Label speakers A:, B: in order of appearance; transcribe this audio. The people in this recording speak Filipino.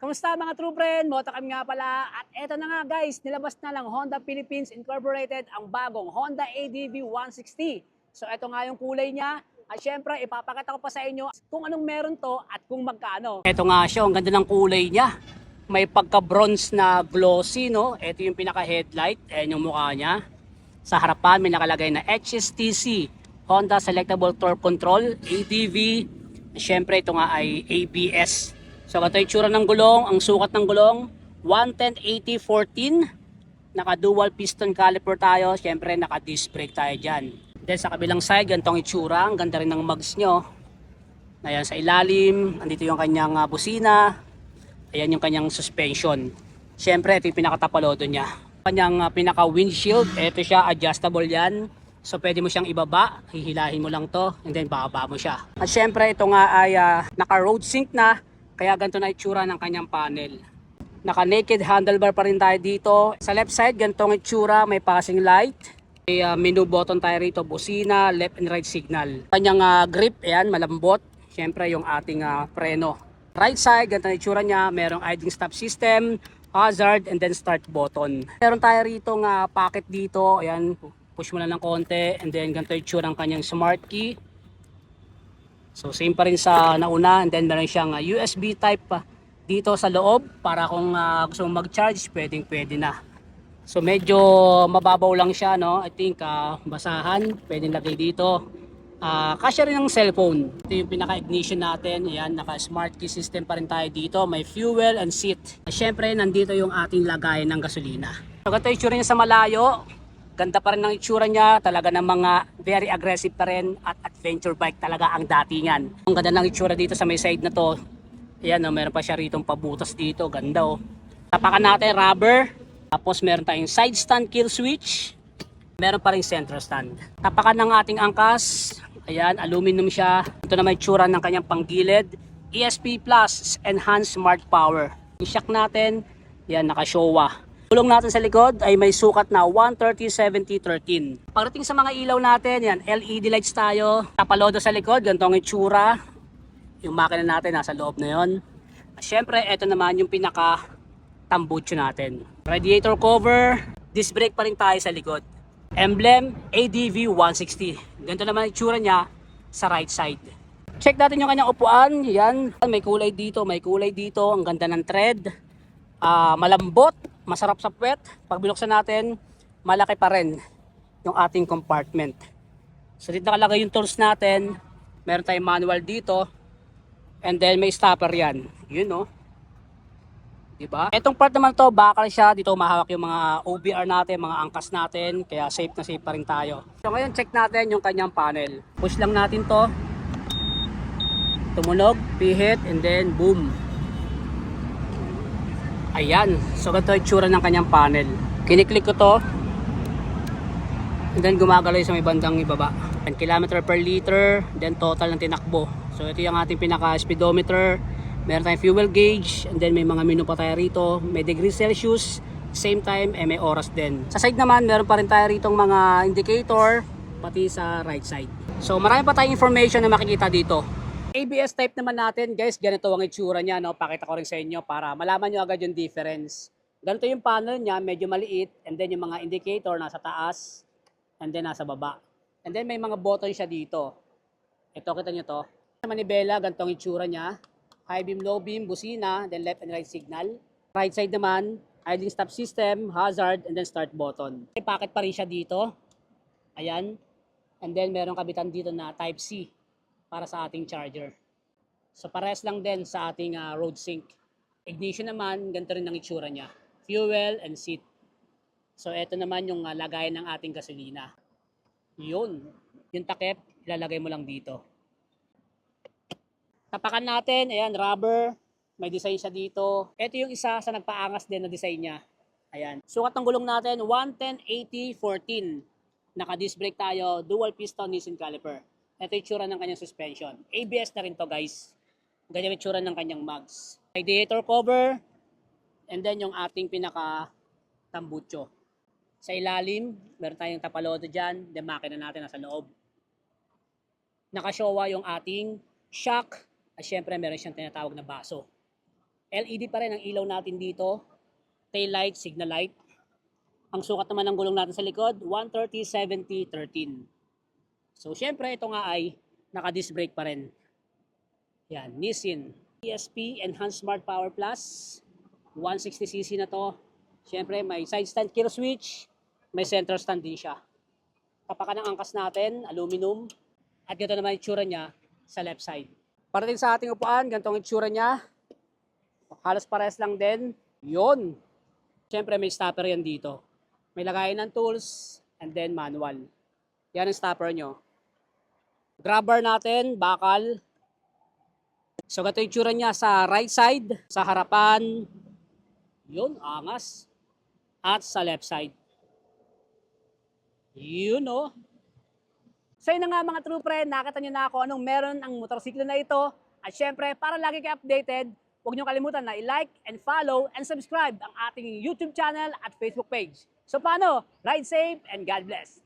A: Kamusta mga true friend? Motocam nga pala. At eto na nga guys, nilabas na lang Honda Philippines Incorporated ang bagong Honda ADV 160. So eto nga yung kulay niya. At syempre, ipapakita ko pa sa inyo kung anong meron to at kung magkano. Eto nga siya, ang ganda ng kulay niya. May pagka-bronze na glossy, no? Ito yung pinaka-headlight. Ayan yung mukha niya. Sa harapan, may nakalagay na HSTC, Honda Selectable Torque Control, ADV. Siyempre, ito nga ay ABS. So, ito yung tsura ng gulong. Ang sukat ng gulong, 110/80/14. Naka-dual piston caliper tayo. Siyempre, naka-disc brake tayo dyan. Then, sa kabilang side, ganitong itsura. Ang ganda rin ng mugs nyo. Ayan, sa ilalim, andito yung kanyang busina. Ayan yung kanyang suspension. Siyempre, ito yung pinakatapalodo niya. Kanyang pinaka-windshield, ito siya, adjustable yan. So, pwede mo siyang ibaba, hihilahin mo lang to, and then bababa mo siya. At syempre, ito nga ay naka-road sync na, kaya ganito na itsura ng kanyang panel. Naka-naked handlebar pa rin tayo dito. Sa left side, ganitong itsura, may passing light. May menu button tayo rito, busina, left and right signal. Kanyang grip, ayan, malambot. Syempre, yung ating preno. Right side, ganito na itsura niya, merong idling stop system, hazard, and then start button. Meron tayo rito pocket dito, ayan, push mo lang ng konti, and then ganito itsura ng kanyang smart key. So same pa rin sa nauna, and then meron siyang USB type dito sa loob para kung gusto mong mag-charge, pwede na. So medyo mababaw lang siya, no? I think basahan, pwedeng lagay dito. Kasya rin ng cellphone. Ito yung pinaka-ignition natin. Ayan, naka-smart key system pa rin tayo dito. May fuel and seat. Siyempre, nandito yung ating lagayan ng gasolina. So ganito yung itsura niya sa malayo. Ganda pa rin ng itsura niya, talaga ng mga very aggressive pa rin at adventure bike talaga ang datingan. Ang ganda ng itsura dito sa may side na to. Ayan, meron pa siya rito pabutas dito, ganda oh. Tapakan natin rubber, tapos meron tayong side stand kill switch. Meron pa rin center stand. Tapakan ng ating angkas, ayan, aluminum siya. Ito na may itsura ng kanyang panggilid. ESP Plus, Enhanced Smart Power. Yung shock natin, ayan, naka-Showa. Gulong natin sa likod ay may sukat na 130/70/13. Pagdating sa mga ilaw natin, yan, LED lights tayo. Tapalodo sa likod, ganitong itsura. Yung makina natin nasa loob na yon. Siyempre, ito naman yung pinaka tambucho natin. Radiator cover, disc brake pa rin tayo sa likod. Emblem ADV 160. Ganito naman itsura niya sa right side. Check natin yung kanyang upuan. Yan, may kulay dito, may kulay dito. Ang ganda ng tread. Malambot, masarap sa puwet. Pag binuksan natin, malaki pa rin yung ating compartment. So dito nakalagay yung tools natin. Meron tayong manual dito. And then may stopper yan. Yun no. Diba? Etong part naman to, bakal siya. Dito mahawak yung mga OBR natin, mga angkas natin. Kaya safe na safe pa rin tayo. So ngayon check natin yung kanyang panel. Push lang natin to. Tumunog, pihit, and then boom. Ayan. So ganito yung tsura ng kanyang panel. Kiniklik ko to. And then gumagalaw sa may bandang ibaba. 10 km per liter. Then total ng tinakbo. So ito yung ating pinaka speedometer. Meron tayong fuel gauge, and then may mga menu pa tayo rito, may degree Celsius, same time, may oras din. Sa side naman, meron pa rin tayo rito mga indicator, pati sa right side. So marami pa tayong information na makikita dito. ABS type naman natin, guys, ganito ang itsura niya, no? Pakita ko rin sa inyo para malaman nyo agad yung difference. Ganito yung panel niya, medyo maliit, and then yung mga indicator nasa taas, and then nasa baba. And then may mga button siya dito. Ito, kita nyo to. Sa manibela, ganito ang itsura niya. High beam, low beam, busina, then left and right signal. Right side naman, idling stop system, hazard, and then start button. May packet pa rin siya dito. Ayan. And then meron kabitan dito na type C para sa ating charger. So parehas lang din sa ating road sync. Ignition naman, ganito rin ang itsura niya. Fuel and seat. So ito naman yung lagayan ng ating gasolina. Yun. Yung takip, ilalagay mo lang dito. Tapakan natin, ayan, rubber, may design siya dito. Ito yung isa sa nagpaangas din na design niya. Ayan. Sukat ng gulong natin, 110/80/14. Naka-disc brake tayo, dual piston Nissin caliper. Ito yung tsura ng kanyang suspension. ABS na rin to, guys. Ganyan yung tsura ng kanyang mugs. Radiator cover, and then yung ating pinaka-tambucho. Sa ilalim, meron tayong tapalodo dyan, then makina natin nasa loob. Naka-Showa yung ating shock. At syempre meron siyang tinatawag na baso. LED pa rin ang ilaw natin dito. Tail light, signal light. Ang sukat naman ng gulong natin sa likod, 130, 70, 13. So, syempre, ito nga ay naka-disc brake pa rin. Yan, Nissin ESP Enhanced Smart Power Plus. 160cc na to. Syempre, may side stand kill switch. May center stand din siya. Kapakan ng angkas natin, aluminum. At ganito naman yung itsura niya sa left side. Para din sa ating upuan, ganitong itsura niya. Halos pares lang din. Yun. Syempre, may stopper yan dito. May lagayan ng tools and then manual. Yan ang stopper nyo. Grab bar natin, bakal. So, ganito yung itsura niya sa right side, sa harapan. Yun, angas. At sa left side. Yun, oh. So, yun na nga mga true friend, nakita nyo na ako anong meron ang motorsiklo na ito. At syempre, para lagi kayo updated, huwag nyo kalimutan na i-like and follow and subscribe ang ating YouTube channel at Facebook page. So, paano? Ride safe and God bless.